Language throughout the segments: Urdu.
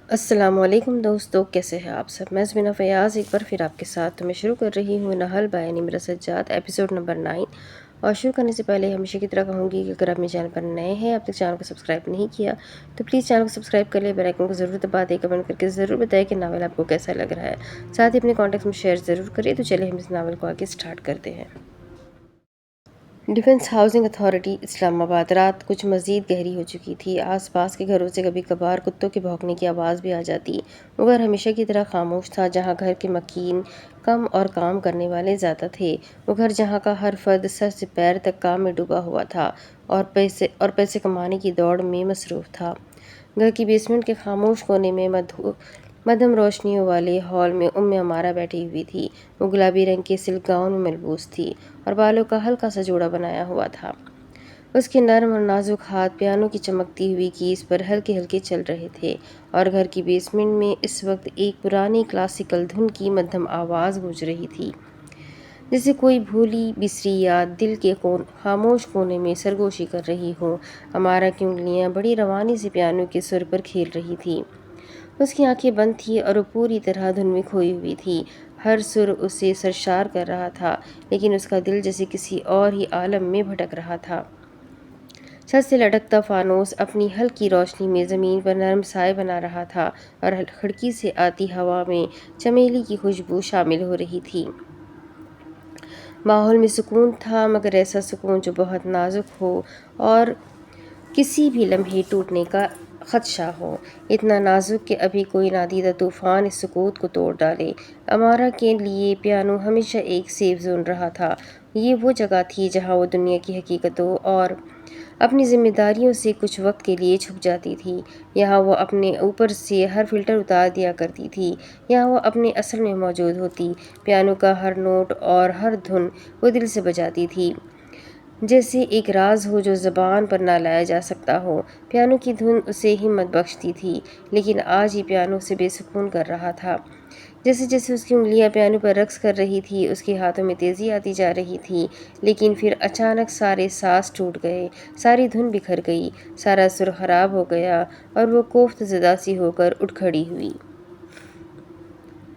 السلام علیکم دوستو، کیسے ہیں آپ سب؟ میں زمینہ فیاض ایک بار پھر آپ کے ساتھ تو میں شروع کر رہی ہوں نحل بائے نمرہ سجاد ایپیسوڈ نمبر 9۔ اور شروع کرنے سے پہلے ہمیشہ کی طرح کہوں گی کہ اگر آپ میرے چینل پر نئے ہیں، اب تک چینل کو سبسکرائب نہیں کیا تو پلیز چینل کو سبسکرائب کر لیں، بیل آئیکن کو ضرور دبا دیں، کمنٹ کر کے ضرور بتائیں کہ ناول آپ کو کیسا لگ رہا ہے، ساتھ ہی اپنے کانٹیکٹس میں شیئر ضرور کریں۔ تو چلیں ہم اس ناول کو آگے سٹارٹ کرتے ہیں۔ ڈیفنس ہاؤسنگ اتھارٹی اسلام آباد۔ رات کچھ مزید گہری ہو چکی تھی۔ آس پاس کے گھروں سے کبھی کبھار کتوں کے بھونکنے کی آواز بھی آ جاتی۔ وہ گھر ہمیشہ کی طرح خاموش تھا، جہاں گھر کے مکین کم اور کام کرنے والے زیادہ تھے۔ وہ گھر جہاں کا ہر فرد سر سے پیر تک کام میں ڈوبا ہوا تھا اور پیسے کمانے کی دوڑ میں مصروف تھا۔ گھر کی بیسمنٹ کے خاموش کونے میں مدھم روشنیوں والے ہال میں عمارہ بیٹھی ہوئی تھی۔ وہ گلابی رنگ کے سلک گاؤن میں ملبوس تھی اور بالوں کا ہلکا سا جوڑا بنایا ہوا تھا۔ اس کے نرم اور نازک ہاتھ پیانو کی چمکتی ہوئی کیز پر ہلکے ہلکے چل رہے تھے اور گھر کی بیسمنٹ میں اس وقت ایک پرانی کلاسیکل دھن کی مدھم آواز گونج رہی تھی، جیسے کوئی بھولی بسری یاد دل کے خاموش کونے میں سرگوشی کر رہی ہو۔ امارہ کی انگلیاں بڑی روانی سے پیانو کے سر پر کھیل رہی تھیں۔ اس کی آنکھیں بند تھیں اور وہ پوری طرح دھن میں کھوئی ہوئی تھی۔ ہر سر اسے سرشار کر رہا تھا، لیکن اس کا دل جیسے کسی اور ہی عالم میں بھٹک رہا تھا۔ چھت سے لٹکتا فانوس اپنی ہلکی روشنی میں زمین پر نرم سائے بنا رہا تھا اور کھڑکی سے آتی ہوا میں چمیلی کی خوشبو شامل ہو رہی تھی۔ ماحول میں سکون تھا، مگر ایسا سکون جو بہت نازک ہو اور کسی بھی لمحے ٹوٹنے کا خدشہ ہو۔ اتنا نازک کہ ابھی کوئی نادیدہ طوفان اس سکوت کو توڑ ڈالے۔ امارہ کے لیے پیانو ہمیشہ ایک سیف زون رہا تھا۔ یہ وہ جگہ تھی جہاں وہ دنیا کی حقیقتوں اور اپنی ذمہ داریوں سے کچھ وقت کے لیے چھپ جاتی تھی۔ یہاں وہ اپنے اوپر سے ہر فلٹر اتار دیا کرتی تھی۔ یہاں وہ اپنے اصل میں موجود ہوتی۔ پیانو کا ہر نوٹ اور ہر دھن وہ دل سے بجاتی تھی، جیسے ایک راز ہو جو زبان پر نہ لایا جا سکتا ہو۔ پیانو کی دھن اسے ہمت بخشتی تھی، لیکن آج یہ پیانو اسے بے سکون کر رہا تھا۔ جیسے جیسے اس کی انگلیاں پیانو پر رقص کر رہی تھی، اس کے ہاتھوں میں تیزی آتی جا رہی تھی، لیکن پھر اچانک سارے ساز ٹوٹ گئے، ساری دھن بکھر گئی، سارا سر خراب ہو گیا اور وہ کوفت زدہ سی ہو کر اٹھ کھڑی ہوئی۔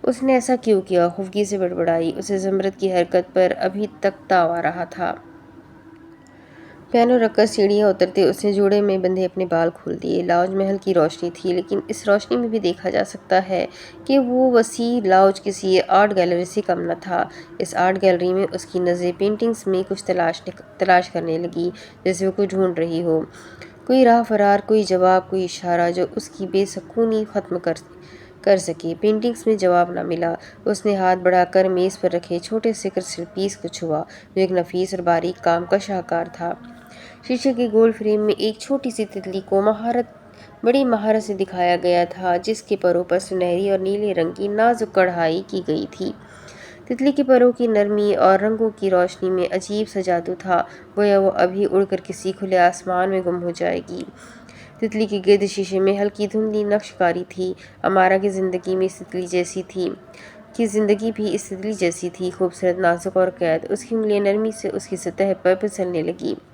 اس نے ایسا کیوں کیا؟ خفگی سے بڑبڑائی۔ اسے زمرد کی حرکت پر ابھی تک تاؤ آ رہا تھا۔ پیانو رکھ کر سیڑھیاں اترتے اس نے جوڑے میں بندھے اپنے بال کھول دیے۔ لاؤنج میں ہلکی روشنی تھی، لیکن اس روشنی میں بھی دیکھا جا سکتا ہے کہ وہ وسیع لاؤنج کسی آرٹ گیلری سے کم نہ تھا۔ اس آرٹ گیلری میں اس کی نظریں پینٹنگز میں کچھ تلاش کرنے لگی، جیسے وہ کچھ ڈھونڈ رہی ہو، کوئی راہ فرار، کوئی جواب، کوئی اشارہ جو اس کی بے سکونی ختم کر سکے۔ پینٹنگز میں جواب نہ ملا۔ اس نے ہاتھ بڑھا کر میز پر رکھے چھوٹے سے کرسٹل پیس کو چھوا، جو ایک نفیس اور باریک کام کا شاہکار تھا۔ شیشے کے گول فریم میں ایک چھوٹی سی تتلی کو بڑی مہارت سے دکھایا گیا تھا، جس کے پروں پر سنہری اور نیلے رنگ کی نازک کڑھائی کی گئی تھی۔ تتلی کے پروں کی نرمی اور رنگوں کی روشنی میں عجیب سا جادو تھا، گویا وہ ابھی اڑ کر کسی کھلے آسمان میں گم ہو جائے گی۔ تتلی کے گرد شیشے میں ہلکی دھندلی نقش کاری تھی۔ امارہ کی زندگی بھی اس تتلی جیسی تھی، خوبصورت، نازک اور قید۔ اس کی انگلیاں نرمی سے اس کی سطح پر پھسلنے لگیں۔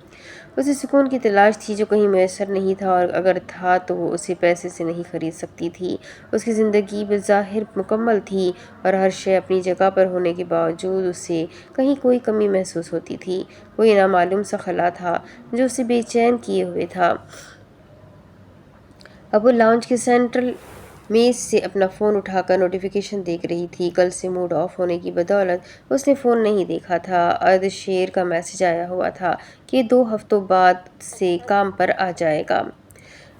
اسے سکون کی تلاش تھی جو کہیں میسر نہیں تھا، اور اگر تھا تو وہ اسے پیسے سے نہیں خرید سکتی تھی۔ اس کی زندگی بظاہر مکمل تھی اور ہر شے اپنی جگہ پر ہونے کے باوجود اسے کہیں کوئی کمی محسوس ہوتی تھی، کوئی نامعلوم سا خلا تھا جو اسے بے چین کیے ہوئے تھا۔ اب وہ لاؤنج کے سینٹرل میز سے اپنا فون اٹھا کر نوٹیفیکیشن دیکھ رہی تھی۔ کل سے موڈ آف ہونے کی بدولت اس نے فون نہیں دیکھا تھا۔ اردشیر کا میسج آیا ہوا تھا کہ 2 ہفتوں بعد سے کام پر آ جائے گا۔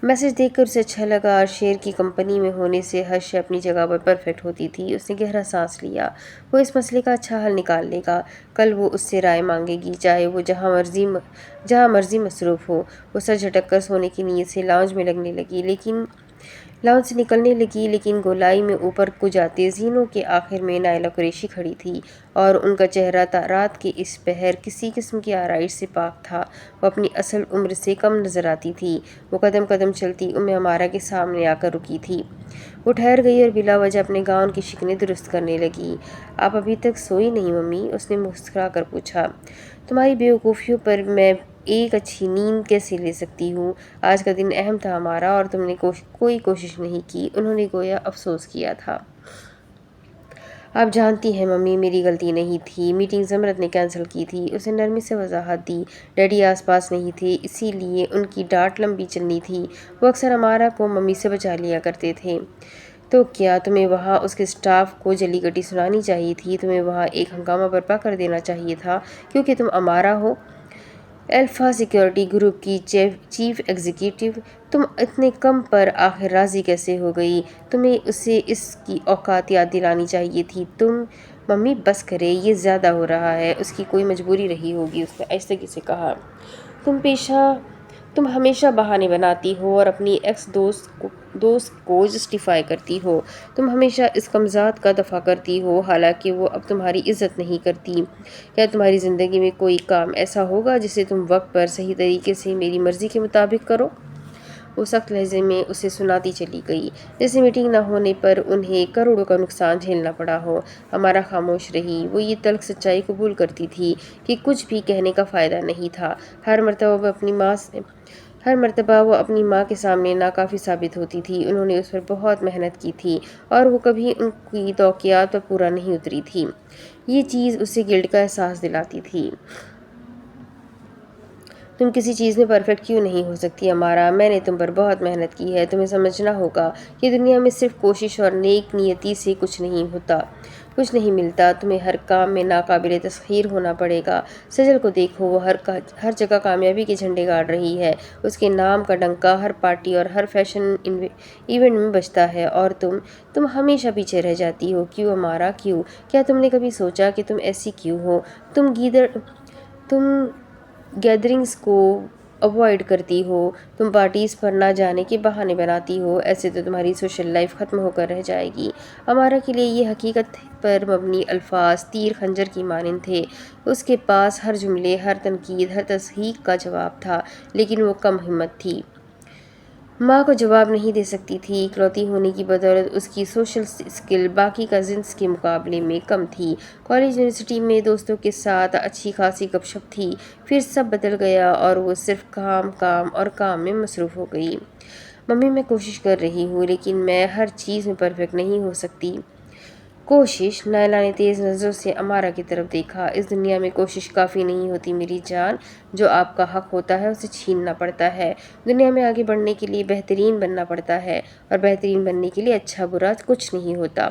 میسج دیکھ کر اسے اچھا لگا۔ ارشیر کی کمپنی میں ہونے سے ہر شے اپنی جگہ پر پرفیکٹ ہوتی تھی۔ اس نے گہرا سانس لیا۔ وہ اس مسئلے کا اچھا حل نکال لے گا۔ کل وہ اس سے رائے مانگے گی، چاہے وہ جہاں مرضی مصروف ہو۔ وہ سر جھٹک کر سونے کی نیت سے لاؤنج سے نکلنے لگی، لیکن گولائی میں اوپر کو جاتے زینوں کے آخر میں نائلہ قریشی کھڑی تھی، اور ان کا چہرہ رات کے اس پہر کسی قسم کی آرائش سے پاک تھا۔ وہ اپنی اصل عمر سے کم نظر آتی تھی۔ وہ قدم قدم چلتی امارہ کے سامنے آ کر رکی تھی۔ وہ ٹھہر گئی اور بلا وجہ اپنے گاؤن کی شکنیں درست کرنے لگی۔ آپ ابھی تک سوئی نہیں ممی؟ اس نے مسکرا کر پوچھا۔ تمہاری بے وقوفیوں پر میں ایک اچھی نیند کیسے لے سکتی ہوں؟ آج کا دن اہم تھا ہمارا اور تم نے کوئی کوشش نہیں کی۔ انہوں نے گویا افسوس کیا تھا۔ آپ جانتی ہیں ممی، میری غلطی نہیں تھی۔ میٹنگ زمرت نے کینسل کی تھی۔ اسے نرمی سے وضاحت دی۔ ڈیڈی آس پاس نہیں تھے، اسی لیے ان کی ڈانٹ لمبی چلنی تھی۔ وہ اکثر ہمارا کو ممی سے بچا لیا کرتے تھے۔ تو کیا تمہیں وہاں اس کے اسٹاف کو جلی گٹی سنانی چاہیے تھی؟ تمہیں وہاں ایک ہنگامہ برپا کر دینا چاہیے تھا کیونکہ تم امارا ہو، الفا سیکیورٹی گروپ کی چیف ایگزیکٹو۔ تم اتنے کم پر آخر راضی کیسے ہو گئی؟ تمہیں اسے اس کی اوقات یاد دلانی چاہیے تھی۔ ممی بس کرے، یہ زیادہ ہو رہا ہے۔ اس کی کوئی مجبوری رہی ہوگی، اس نے آہستگی سے کہا۔ تم ہمیشہ بہانے بناتی ہو اور اپنی ایکس دوست کو جسٹیفائی کرتی ہو۔ تم ہمیشہ اس کمزاد کا دفاع کرتی ہو حالانکہ وہ اب تمہاری عزت نہیں کرتی۔ کیا تمہاری زندگی میں کوئی کام ایسا ہوگا جسے تم وقت پر صحیح طریقے سے میری مرضی کے مطابق کرو؟ وہ سخت لہجے میں اسے سناتی چلی گئی، جیسے میٹنگ نہ ہونے پر انہیں کروڑوں کا نقصان جھیلنا پڑا ہو۔ ہمارا خاموش رہی۔ وہ یہ تلخ سچائی قبول کرتی تھی کہ کچھ بھی کہنے کا فائدہ نہیں تھا۔ ہر مرتبہ وہ اپنی ماں کے سامنے ناکافی ثابت ہوتی تھی۔ انہوں نے اس پر بہت محنت کی تھی اور وہ کبھی ان کی توقعات پر پورا نہیں اتری تھی۔ یہ چیز اسے گلٹ کا احساس دلاتی تھی۔ تم کسی چیز میں پرفیکٹ کیوں نہیں ہو سکتی امارا؟ میں نے تم پر بہت محنت کی ہے۔ تمہیں سمجھنا ہوگا کہ دنیا میں صرف کوشش اور نیک نیتی سے کچھ نہیں ملتا۔ تمہیں ہر کام میں ناقابل تسخیر ہونا پڑے گا۔ سجل کو دیکھو، وہ ہر جگہ کامیابی کے جھنڈے گاڑ رہی ہے۔ اس کے نام کا ڈنکا ہر پارٹی اور ہر فیشن ایونٹ میں بجتا ہے اور تم ہمیشہ پیچھے رہ جاتی ہو۔ کیوں امارا، کیوں؟ کیا تم نے کبھی سوچا کہ تم ایسی کیوں ہو؟ تم گیدرنگز کو اوائڈ کرتی ہو، تم پارٹیز پر نہ جانے کے بہانے بناتی ہو۔ ایسے تو تمہاری سوشل لائف ختم ہو کر رہ جائے گی۔ امارا کے لیے یہ حقیقت پر مبنی الفاظ تیر خنجر کی مانند تھے۔ اس کے پاس ہر جملے، ہر تنقید، ہر تصحیح کا جواب تھا، لیکن وہ کم ہمت تھی۔ ماں کو جواب نہیں دے سکتی تھی۔ اکلوتی ہونے کی بدولت اس کی سوشل اسکل باقی کزنز کے مقابلے میں کم تھی۔ کالج یونیورسٹی میں دوستوں کے ساتھ اچھی خاصی گپ شپ تھی، پھر سب بدل گیا اور وہ صرف کام میں مصروف ہو گئی۔ ممی، میں کوشش کر رہی ہوں لیکن میں ہر چیز میں پرفیکٹ نہیں ہو سکتی۔ کوشش؟ نائلہ نے تیز نظروں سے امارا کی طرف دیکھا۔ اس دنیا میں کوشش کافی نہیں ہوتی میری جان۔ جو آپ کا حق ہوتا ہے اسے چھیننا پڑتا ہے۔ دنیا میں آگے بڑھنے کے لیے بہترین بننا پڑتا ہے اور بہترین بننے کے لیے اچھا برا کچھ نہیں ہوتا۔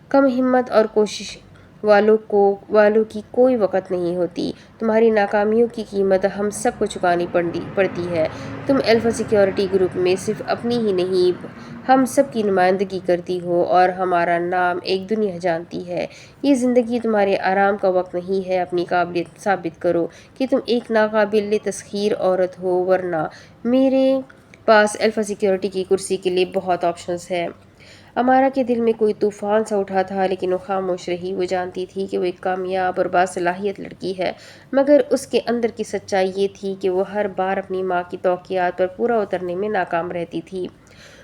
کم ہمت اور کوشش والوں کی کوئی وقت نہیں ہوتی۔ تمہاری ناکامیوں کی قیمت ہم سب کو چکانی پڑتی ہے۔ تم الفا سیکیورٹی گروپ میں صرف اپنی ہی نہیں، ہم سب کی نمائندگی کرتی ہو اور ہمارا نام ایک دنیا جانتی ہے۔ یہ زندگی تمہارے آرام کا وقت نہیں ہے۔ اپنی قابلیت ثابت کرو کہ تم ایک ناقابل تسخیر عورت ہو، ورنہ میرے پاس الفا سیکیورٹی کی کرسی کے لیے بہت آپشنز ہیں۔ امارا کے دل میں کوئی طوفان سا اٹھا تھا لیکن وہ خاموش رہی۔ وہ جانتی تھی کہ وہ ایک کامیاب اور باصلاحیت لڑکی ہے، مگر اس کے اندر کی سچائی یہ تھی کہ وہ ہر بار اپنی ماں کی توقعات پر پورا اترنے میں ناکام رہتی تھی۔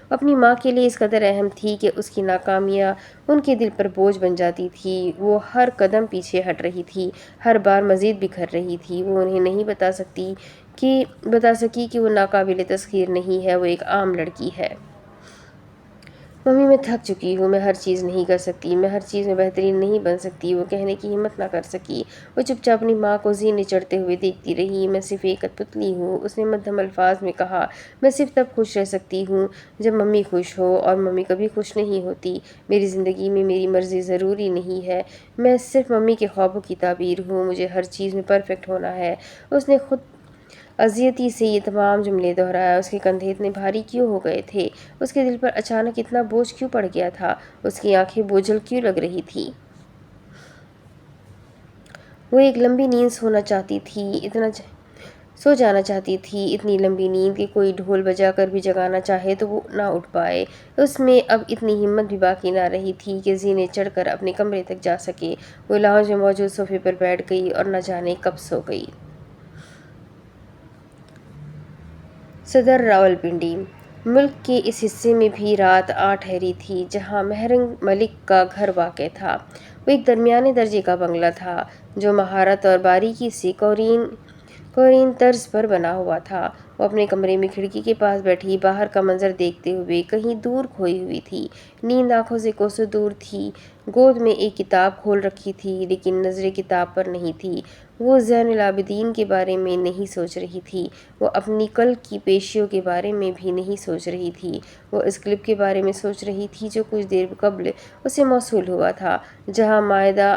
اپنی ماں کے لیے اس قدر اہم تھی کہ اس کی ناکامیاں ان کے دل پر بوجھ بن جاتی تھی۔ وہ ہر قدم پیچھے ہٹ رہی تھی، ہر بار مزید بکھر رہی تھی۔ وہ انہیں نہیں بتا سکی کہ وہ ناقابل تسخیر نہیں ہے، وہ ایک عام لڑکی ہے۔ ممی، میں تھک چکی ہوں۔ میں ہر چیز نہیں کر سکتی، میں ہر چیز میں بہترین نہیں بن سکتی۔ وہ کہنے کی ہمت نہ کر سکی۔ وہ چپ چاپ اپنی ماں کو زینے چڑھتے ہوئے دیکھتی رہی۔ میں صرف ایک پتلی ہوں، اس نے مدھم الفاظ میں کہا۔ میں صرف تب خوش رہ سکتی ہوں جب ممی خوش ہو، اور ممی کبھی خوش نہیں ہوتی۔ میری زندگی میں میری مرضی ضروری نہیں ہے، میں صرف ممی کے خوابوں کی تعبیر ہوں۔ مجھے ہر چیز میں پرفیکٹ ہونا ہے۔ اس نے خود اذیتی سے یہ تمام جملے دہرایا۔ اس کے کندھے اتنے بھاری کیوں ہو گئے تھے؟ اس کے دل پر اچانک اتنا بوجھ کیوں پڑ گیا تھا؟ اس کی آنکھیں بوجھل کیوں لگ رہی تھیں؟ وہ ایک لمبی نیند سو جانا چاہتی تھی، اتنی لمبی نیند کہ کوئی ڈھول بجا کر بھی جگانا چاہے تو وہ نہ اٹھ پائے۔ اس میں اب اتنی ہمت بھی باقی نہ رہی تھی کہ زینے چڑھ کر اپنے کمرے تک جا سکے۔ وہ لاؤنج میں موجود صوفے پر بیٹھ گئی اور نہ جانے کب سو گئی۔ صدر راولپنڈی۔ ملک کے اس حصے میں بھی رات آ ٹھہری تھی جہاں مہرنگ ملک کا گھر واقع تھا۔ وہ ایک درمیانے درجے کا بنگلہ تھا جو مہارت اور باریکی سے کورین طرز پر بنا ہوا تھا۔ وہ اپنے کمرے میں کھڑکی کے پاس بیٹھی باہر کا منظر دیکھتے ہوئے کہیں دور کھوئی ہوئی تھی۔ نیند آنکھوں سے کوسوں دور تھی۔ گود میں ایک کتاب کھول رکھی تھی لیکن نظریں کتاب پر نہیں تھی۔ وہ زین العابدین کے بارے میں نہیں سوچ رہی تھی۔ وہ اپنی کل کی پیشیوں کے بارے میں بھی نہیں سوچ رہی تھی۔ وہ اس کلپ کے بارے میں سوچ رہی تھی جو کچھ دیر قبل اسے موصول ہوا تھا، جہاں مائدہ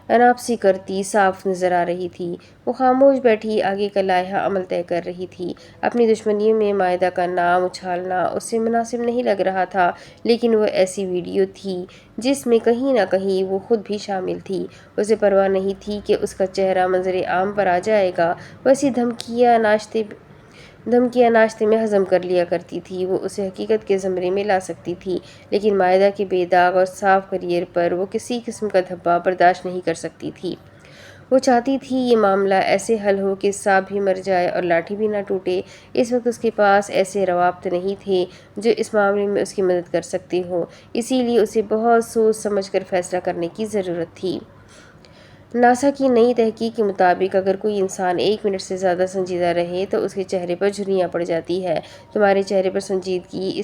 اناپسی کرتی صاف نظر آ رہی تھی۔ وہ خاموش بیٹھی آگے کا لائحہ عمل طے کر رہی تھی۔ اپنی دشمنیوں میں مائدہ کا نام اچھالنا اسے مناسب نہیں لگ رہا تھا، لیکن وہ ایسی ویڈیو تھی جس میں کہیں نہ کہیں وہ خود بھی شامل تھی۔ اسے پرواہ نہیں تھی کہ اس کا چہرہ منظر عام پر آ جائے گا۔ وہ ایسی دھمکیاں ناشتے میں ہضم کر لیا کرتی تھی۔ وہ اسے حقیقت کے زمرے میں لا سکتی تھی، لیکن مائدہ کے بے داغ اور صاف کیریئر پر وہ کسی قسم کا دھبا برداشت نہیں کر سکتی تھی۔ وہ چاہتی تھی یہ معاملہ ایسے حل ہو کہ سانپ بھی مر جائے اور لاٹھی بھی نہ ٹوٹے۔ اس وقت اس کے پاس ایسے روابط نہیں تھے جو اس معاملے میں اس کی مدد کر سکتے ہوں، اسی لیے اسے بہت سوچ سمجھ کر فیصلہ کرنے کی ضرورت تھی۔ ناسا کی نئی تحقیق کے مطابق اگر کوئی انسان 1 منٹ سے زیادہ سنجیدہ رہے تو اس کے چہرے پر جھریاں پڑ جاتی ہے۔ تمہارے چہرے پر سنجیدگی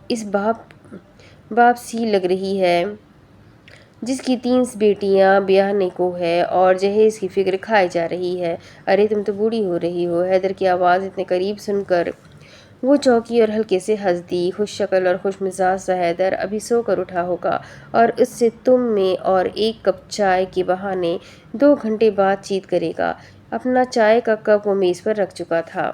اس باپ سی لگ رہی ہے جس کی 3 بیٹیاں بیاہنے کو ہے اور جہیز کی فکر کھائی جا رہی ہے۔ ارے تم تو بوڑھی ہو رہی ہو۔ حیدر کی آواز اتنے قریب سن کر وہ چونکی اور ہلکے سے ہنس دی۔ خوش شکل اور خوش مزاج سا حیدر ابھی سو کر اٹھا ہوگا اور اس سے تم میں اور 1 کپ چائے کے بہانے 2 گھنٹے بات چیت کرے گا۔ اپنا چائے کا کپ وہ میز پر رکھ چکا تھا۔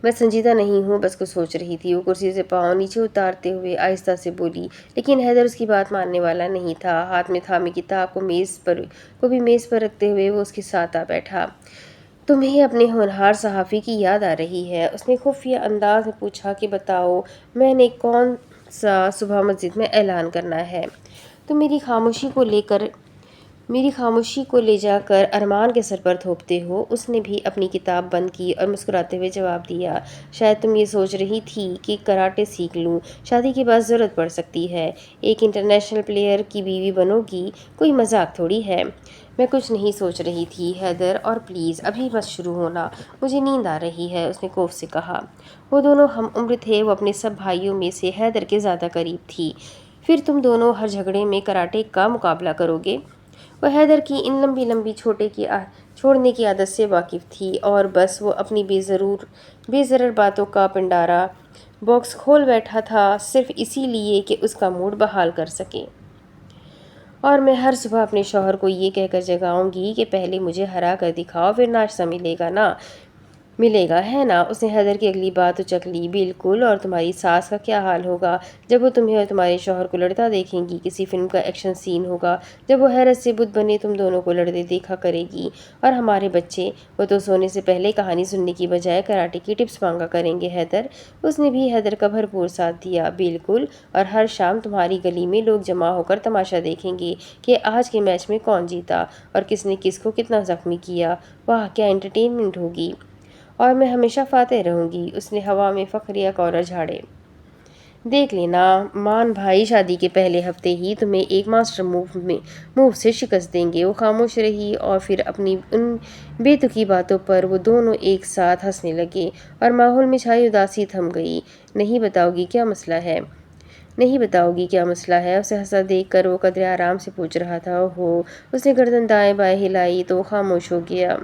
میں سنجیدہ نہیں ہوں، بس کچھ سوچ رہی تھی۔ وہ کرسی سے پاؤں نیچے اتارتے ہوئے آہستہ سے بولی، لیکن حیدر اس کی بات ماننے والا نہیں تھا۔ ہاتھ میں تھامی کتاب کو بھی میز پر رکھتے ہوئے وہ اس کے ساتھ آ بیٹھا۔ تمہیں اپنے ہونہار صحافی کی یاد آ رہی ہے؟ اس نے خفیہ انداز میں پوچھا کہ بتاؤ میں نے کون سا صبح مسجد میں اعلان کرنا ہے؟ تم میری خاموشی کو لے جا کر ارمان کے سر پر تھوپتے ہو۔ اس نے بھی اپنی کتاب بند کی اور مسکراتے ہوئے جواب دیا، شاید تم یہ سوچ رہی تھی کہ کراٹے سیکھ لوں، شادی کے بعد ضرورت پڑ سکتی ہے، ایک انٹرنیشنل پلیئر کی بیوی بنو گی، کوئی مذاق تھوڑی ہے۔ میں کچھ نہیں سوچ رہی تھی حیدر، اور پلیز ابھی مت شروع ہونا، مجھے نیند آ رہی ہے، اس نے خوف سے کہا۔ وہ دونوں ہم عمر تھے۔ وہ اپنے سب بھائیوں میں سے حیدر کے زیادہ قریب تھی۔ پھر تم دونوں ہر جھگڑے میں کراٹے کا مقابلہ کرو گے؟ وہ حیدر کی ان لمبی چھوڑنے کی عادت سے واقف تھی اور بس وہ اپنی بے ضرر باتوں کا پنڈارا باکس کھول بیٹھا تھا صرف اسی لیے کہ اس کا موڈ بحال کر سکے۔ اور میں ہر صبح اپنے شوہر کو یہ کہہ کر جگاؤں گی کہ پہلے مجھے ہرا کر دکھاؤ، پھر ناشتہ ملے گا ہے نا؟ اس نے حیدر کی اگلی بات اچک لی۔ بالکل، اور تمہاری ساس کا کیا حال ہوگا جب وہ تمہیں اور تمہارے شوہر کو لڑتا دیکھیں گی؟ کسی فلم کا ایکشن سین ہوگا جب وہ حیرت سے بت بنے تم دونوں کو لڑتے دیکھا کرے گی۔ اور ہمارے بچے، وہ تو سونے سے پہلے کہانی سننے کی بجائے کراٹے کی ٹپس مانگا کریں گے حیدر۔ اس نے بھی حیدر کا بھرپور ساتھ دیا۔ بالکل، اور ہر شام تمہاری گلی میں لوگ جمع ہو کر تماشا دیکھیں گے کہ آج کے میچ میں کون جیتا اور کس نے کس کو کتنا زخمی کیا۔ واہ کیا انٹرٹینمنٹ ہوگی، اور میں ہمیشہ فاتح رہوں گی۔ اس نے ہوا میں فخریہ کالر جھاڑے۔ دیکھ لینا مان بھائی، شادی کے پہلے ہفتے ہی تمہیں ایک ماسٹر موو سے شکست دیں گے۔ وہ خاموش رہی اور پھر اپنی ان بے تکی باتوں پر وہ دونوں ایک ساتھ ہنسنے لگے اور ماحول میں چھائی اداسی تھم گئی۔ نہیں بتاؤ گی کیا مسئلہ ہے؟ اسے ہنستا دیکھ کر وہ قدرے آرام سے پوچھ رہا تھا۔ اوہو، اس نے گردن دائیں بائیں ہلائی تو وہ خاموش ہو گیا۔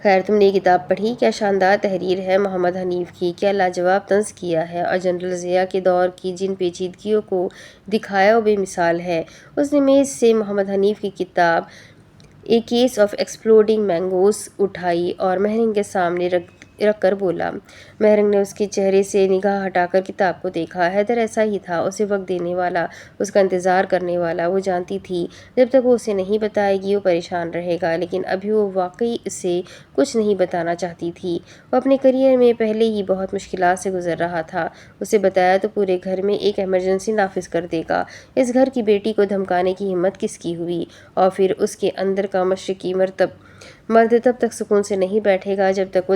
خیر، تم نے یہ کتاب پڑھی؟ کیا شاندار تحریر ہے محمد حنیف کی، کیا لاجواب طنز کیا ہے، اور جنرل ضیاء کے دور کی جن پیچیدگیوں کو دکھایا وہ بے مثال ہے۔ اس نے میز سے محمد حنیف کی کتاب اے کیس آف ایکسپلوڈنگ مینگوز اٹھائی اور مہرنگ کے سامنے رکھ کر بولا۔ مہرنگ نے اس کے چہرے سے نگاہ ہٹا کر کتاب کو دیکھا۔ حیدر ایسا ہی تھا، اسے وقت دینے والا، اس کا انتظار کرنے والا۔ وہ جانتی تھی جب تک وہ اسے نہیں بتائے گی وہ پریشان رہے گا، لیکن ابھی وہ واقعی اسے کچھ نہیں بتانا چاہتی تھی۔ وہ اپنے کیریئر میں پہلے ہی بہت مشکلات سے گزر رہا تھا۔ اسے بتایا تو پورے گھر میں ایک ایمرجنسی نافذ کر دے گا۔ اس گھر کی بیٹی کو دھمکانے کی ہمت کس کی ہوئی؟ اور پھر اس کے اندر کا مشرقی مرد تب تک سکون سے نہیں بیٹھے گا جب تک وہ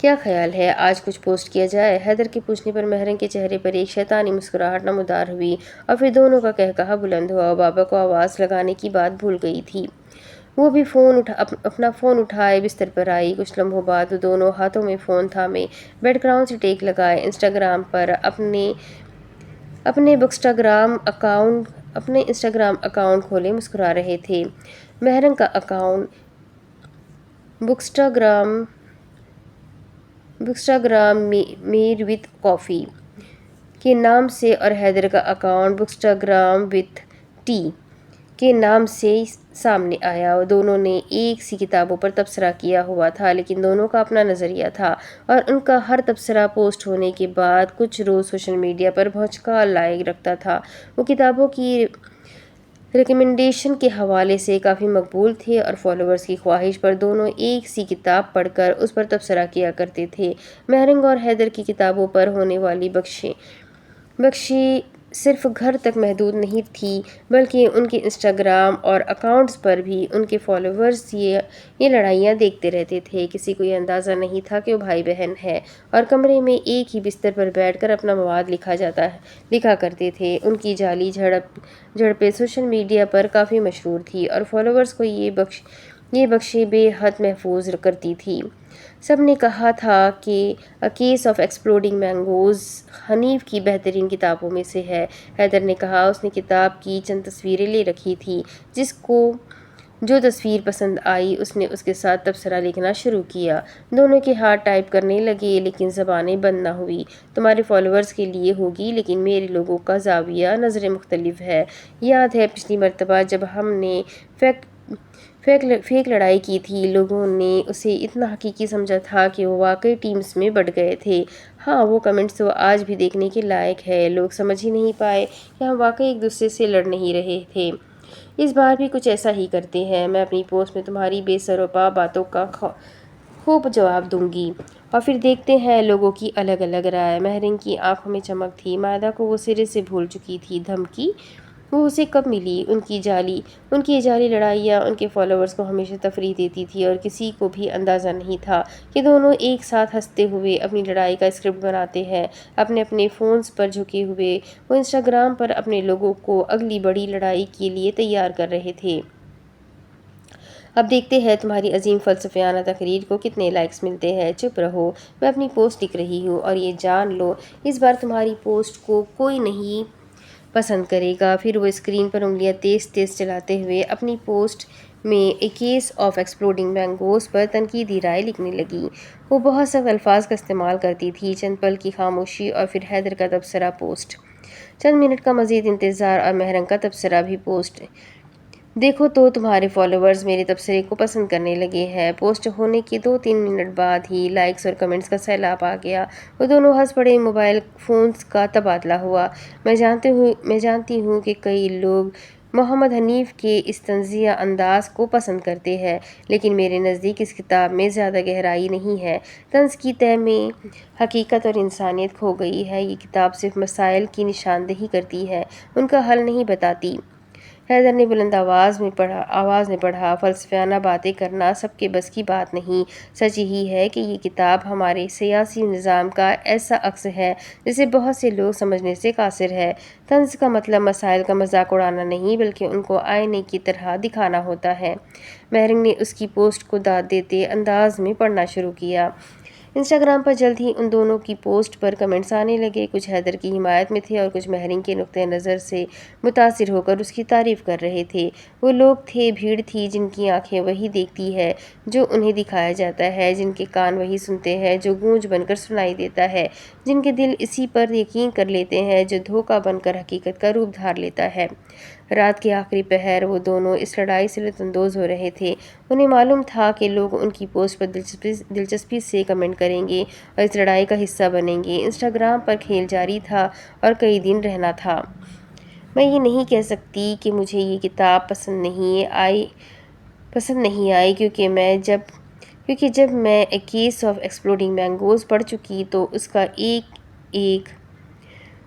کیا خیال ہے آج کچھ پوسٹ کیا جائے؟ حیدر کے پوچھنے پر مہرنگ کے چہرے پر ایک شیطانی مسکراہٹ نمودار ہوئی اور پھر دونوں کا قہقہا بلند ہوا اور بابا کو آواز لگانے کی بات بھول گئی تھی۔ وہ بھی اپنا فون اٹھائے بستر پر آئی۔ کچھ لمحوں بعد وہ دونوں ہاتھوں میں فون تھامے بیڈ گراؤنڈ سے ٹیک لگائے انسٹاگرام پر اپنے انسٹاگرام اکاؤنٹ کھولے مسکرا رہے تھے۔ مہرنگ کا اکاؤنٹ بکسٹاگرام میر وتھ کافی کے نام سے اور حیدر کا اکاؤنٹ بکسٹاگرام وتھ ٹی کے نام سے سامنے آیا۔ دونوں نے ایک سی کتابوں پر تبصرہ کیا ہوا تھا، لیکن دونوں کا اپنا نظریہ تھا اور ان کا ہر تبصرہ پوسٹ ہونے کے بعد کچھ روز سوشل میڈیا پر بہت لائق رکھتا تھا۔ وہ کتابوں کی ریکمنڈیشن کے حوالے سے کافی مقبول تھے اور فالوورز کی خواہش پر دونوں ایک سی کتاب پڑھ کر اس پر تبصرہ کیا کرتے تھے۔ مہرنگ اور حیدر کی کتابوں پر ہونے والی بخشیں صرف گھر تک محدود نہیں تھی، بلکہ ان کے انسٹاگرام اور اکاؤنٹس پر بھی ان کے فالوورز یہ لڑائیاں دیکھتے رہتے تھے۔ کسی کو یہ اندازہ نہیں تھا کہ وہ بھائی بہن ہیں اور کمرے میں ایک ہی بستر پر بیٹھ کر اپنا مواد لکھا کرتے تھے۔ ان کی جعلی جھڑپیں سوشل میڈیا پر کافی مشہور تھی اور فالوورز کو یہ بخشیں بے حد محظوظ کرتی تھی۔ سب نے کہا تھا کہ a case of exploding mangoes Hanif کی بہترین کتابوں میں سے ہے۔ حیدر نے کہا اس نے کتاب کی چند تصویریں لے رکھی تھیں، جس کو جو تصویر پسند آئی اس نے اس کے ساتھ تبصرہ لکھنا شروع کیا۔ دونوں کے ہاتھ ٹائپ کرنے لگے لیکن زبانیں بند نہ ہوئی۔ تمہارے فالوورز کے لیے ہوگی لیکن میرے لوگوں کا زاویہ نظر مختلف ہے۔ یاد ہے پچھلی مرتبہ جب ہم نے فیک لڑائی کی تھی، لوگوں نے اسے اتنا حقیقی سمجھا تھا کہ وہ واقعی ٹیمز میں بٹ گئے تھے۔ ہاں، وہ کمنٹس تو آج بھی دیکھنے کے لائق ہے۔ لوگ سمجھ ہی نہیں پائے کہ ہم واقعی ایک دوسرے سے لڑ نہیں رہے تھے۔ اس بار بھی کچھ ایسا ہی کرتے ہیں۔ میں اپنی پوسٹ میں تمہاری بے سر و پا باتوں کا خوب جواب دوں گی اور پھر دیکھتے ہیں لوگوں کی الگ الگ رائے۔ مہرنگ کی آنکھوں میں چمک تھی۔ مائدہ کو وہ سرے سے بھول چکی تھی۔ دھمکی وہ اسے کب ملی؟ ان کی یہ جعلی لڑائیاں ان کے فالوورز کو ہمیشہ تفریح دیتی تھی اور کسی کو بھی اندازہ نہیں تھا کہ دونوں ایک ساتھ ہنستے ہوئے اپنی لڑائی کا اسکرپٹ بناتے ہیں۔ اپنے فونز پر جھکے ہوئے وہ انسٹاگرام پر اپنے لوگوں کو اگلی بڑی لڑائی کے لیے تیار کر رہے تھے۔ اب دیکھتے ہیں تمہاری عظیم فلسفیانہ تقریر کو کتنے لائکس ملتے ہیں۔ چپ رہو، میں اپنی پوسٹ لکھ رہی ہوں اور یہ جان لو اس بار تمہاری پوسٹ کو کوئی نہیں پسند کرے گا۔ پھر وہ اسکرین پر انگلیاں تیز تیز چلاتے ہوئے اپنی پوسٹ میں اے کیس آف ایکسپلوڈنگ مینگوز پر تنقیدی رائے لکھنے لگی۔ وہ بہت سخت الفاظ کا استعمال کرتی تھی۔ چند پل کی خاموشی اور پھر حیدر کا تبصرہ پوسٹ۔ چند منٹ کا مزید انتظار اور مہرنگ کا تبصرہ بھی پوسٹ۔ دیکھو تو تمہارے فالوورز میرے تبصرے کو پسند کرنے لگے ہیں۔ پوسٹ ہونے کے 2-3 منٹ بعد ہی لائکس اور کمنٹس کا سیلاب آ گیا۔ وہ دونوں ہنس پڑے۔ موبائل فونز کا تبادلہ ہوا۔ میں جانتی ہوں کہ کئی لوگ محمد حنیف کے اس طنزیہ انداز کو پسند کرتے ہیں، لیکن میرے نزدیک اس کتاب میں زیادہ گہرائی نہیں ہے۔ طنز کی تہہ میں حقیقت اور انسانیت کھو گئی ہے۔ یہ کتاب صرف مسائل کی نشاندہی کرتی ہے، ان کا حل نہیں بتاتی۔ حیدر نے بلند آواز میں پڑھا، فلسفیانہ باتیں کرنا سب کے بس کی بات نہیں۔ سچ یہی ہے کہ یہ کتاب ہمارے سیاسی نظام کا ایسا عکس ہے جسے بہت سے لوگ سمجھنے سے قاصر ہیں۔ طنز کا مطلب مسائل کا مذاق اڑانا نہیں بلکہ ان کو آئینے کی طرح دکھانا ہوتا ہے۔ مہرنگ نے اس کی پوسٹ کو داد دیتے انداز میں پڑھنا شروع کیا۔ انسٹاگرام پر جلد ہی ان دونوں کی پوسٹ پر کمنٹس آنے لگے۔ کچھ حیدر کی حمایت میں تھے اور کچھ مہرنگ کے نقطۂ نظر سے متاثر ہو کر اس کی تعریف کر رہے تھے۔ وہ لوگ تھے، بھیڑ تھی جن کی آنکھیں وہی دیکھتی ہے جو انہیں دکھایا جاتا ہے، جن کے کان وہی سنتے ہیں جو گونج بن کر سنائی دیتا ہے، جن کے دل اسی پر یقین کر لیتے ہیں جو دھوکہ بن کر حقیقت کا روپ دھار لیتا ہے۔ رات کے آخری پہر وہ دونوں اس لڑائی سے لطف اندوز ہو رہے تھے۔ انہیں معلوم تھا کہ لوگ ان کی پوسٹ پر دلچسپی سے کمنٹ کریں گے اور اس لڑائی کا حصہ بنیں گے۔ انسٹاگرام پر کھیل جاری تھا اور کئی دن رہنا تھا۔ میں یہ نہیں کہہ سکتی کہ مجھے یہ کتاب پسند نہیں آئی کیونکہ جب میں اے کیس آف ایکسپلوڈنگ مینگوز پڑھ چکی تو اس کا ایک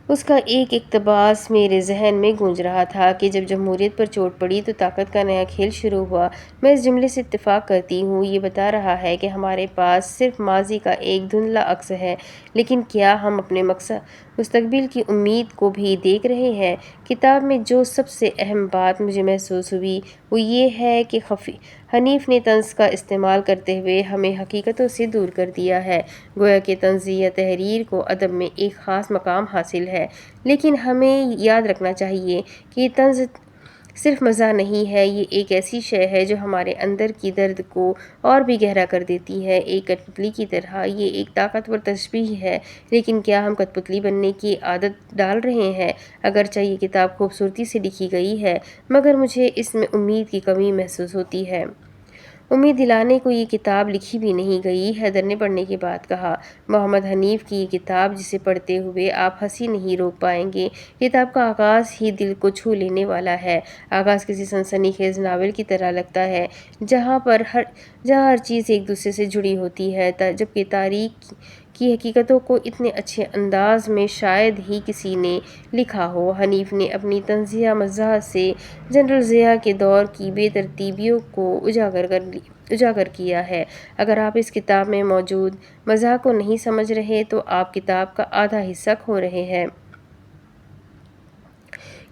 اس کا ایک اقتباس میرے ذہن میں گونج رہا تھا کہ جب جمہوریت پر چوٹ پڑی تو طاقت کا نیا کھیل شروع ہوا۔ میں اس جملے سے اتفاق کرتی ہوں۔ یہ بتا رہا ہے کہ ہمارے پاس صرف ماضی کا ایک دھندلا عکس ہے، لیکن کیا ہم اپنے مستقبل کی امید کو بھی دیکھ رہے ہیں؟ کتاب میں جو سب سے اہم بات مجھے محسوس ہوئی وہ یہ ہے کہ حنیف نے طنز کا استعمال کرتے ہوئے ہمیں حقیقتوں سے دور کر دیا ہے۔ گویا کہ طنز یا تحریر کو ادب میں ایک خاص مقام حاصل ہے، لیکن ہمیں یاد رکھنا چاہیے کہ طنز صرف مزاح نہیں ہے، یہ ایک ایسی شے ہے جو ہمارے اندر کی درد کو اور بھی گہرا کر دیتی ہے، ایک کٹھ پتلی کی طرح۔ یہ ایک طاقتور تشبیہ ہے، لیکن کیا ہم کٹھ پتلی بننے کی عادت ڈال رہے ہیں؟ اگرچہ یہ کتاب خوبصورتی سے لکھی گئی ہے، مگر مجھے اس میں امید کی کمی محسوس ہوتی ہے۔ امید دلانے کو یہ کتاب لکھی بھی نہیں گئی، حیدر نے پڑھنے کے بعد کہا۔ محمد حنیف کی یہ کتاب جسے پڑھتے ہوئے آپ ہنسی نہیں روک پائیں گے۔ کتاب کا آغاز ہی دل کو چھو لینے والا ہے۔ آغاز کسی سنسنی خیز ناول کی طرح لگتا ہے جہاں ہر چیز ایک دوسرے سے جڑی ہوتی ہے، جبکہ تاریخ کی حقیقتوں کو اتنے اچھے انداز میں شاید ہی کسی نے لکھا ہو۔ حنیف نے اپنی طنزیہ مزاح سے جنرل ضیاء کے دور کی بے ترتیبیوں کو اجاگر کیا ہے۔ اگر آپ اس کتاب میں موجود مزاح کو نہیں سمجھ رہے تو آپ کتاب کا آدھا حصہ کھو رہے ہیں۔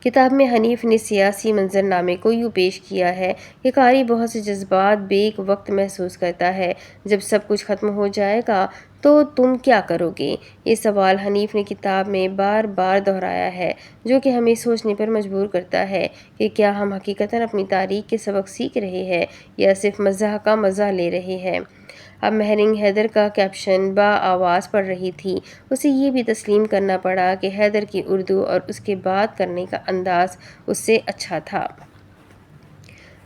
کتاب میں حنیف نے سیاسی منظرنامے کو یوں پیش کیا ہے کہ قاری بہت سے جذبات بیک وقت محسوس کرتا ہے۔ جب سب کچھ ختم ہو جائے گا تو تم کیا کرو گے؟ یہ سوال حنیف نے کتاب میں بار بار دہرایا ہے، جو کہ ہمیں سوچنے پر مجبور کرتا ہے کہ کیا ہم حقیقتاً اپنی تاریخ کے سبق سیکھ رہے ہیں یا صرف مزاح کا مزہ لے رہے ہیں۔ اب مہرنگ حیدر کا کیپشن آواز پڑھ رہی تھی۔ اسے یہ بھی تسلیم کرنا پڑا کہ حیدر کی اردو اور اس کے بات کرنے کا انداز اس سے اچھا تھا۔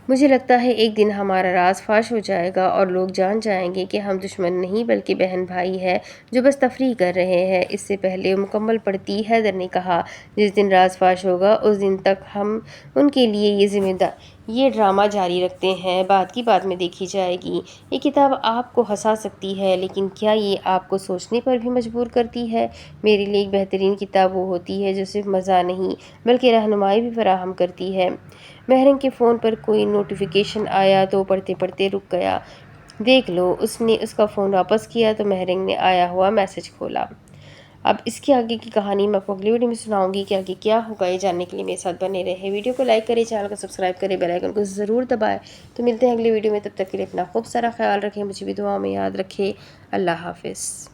مجھے لگتا ہے ایک دن ہمارا راز فاش ہو جائے گا اور لوگ جان جائیں گے کہ ہم دشمن نہیں بلکہ بہن بھائی ہیں جو بس تفریح کر رہے ہیں۔ اس سے پہلے مکمل پڑھتی حیدر نے کہا، جس دن راز فاش ہوگا اس دن تک ہم ان کے لیے یہ ڈرامہ جاری رکھتے ہیں، بات کی بات میں دیکھی جائے گی۔ یہ کتاب آپ کو ہنسا سکتی ہے، لیکن کیا یہ آپ کو سوچنے پر بھی مجبور کرتی ہے؟ میرے لیے ایک بہترین کتاب وہ ہوتی ہے جو صرف مزاح نہیں بلکہ رہنمائی بھی فراہم کرتی ہے۔ مہرنگ کے فون پر کوئی نوٹیفیکیشن آیا تو وہ پڑھتے پڑھتے رک گیا۔ دیکھ لو۔ اس نے اس کا فون واپس کیا تو مہرنگ نے آیا ہوا میسج کھولا۔ اب اس کے آگے کی کہانی میں آپ کو اگلی ویڈیو میں سناؤں گی کہ آگے کیا ہوگا۔ یہ جاننے کے لیے میرے ساتھ بنے رہے۔ ویڈیو کو لائک کریں، چینل کو سبسکرائب کریں، بیل آئیکن کو ضرور دبائیں۔ تو ملتے ہیں اگلی ویڈیو میں، تب تک کے لیے اپنا خوب سارا خیال رکھیں، مجھے بھی دعاؤں میں یاد رکھیں۔ اللہ حافظ۔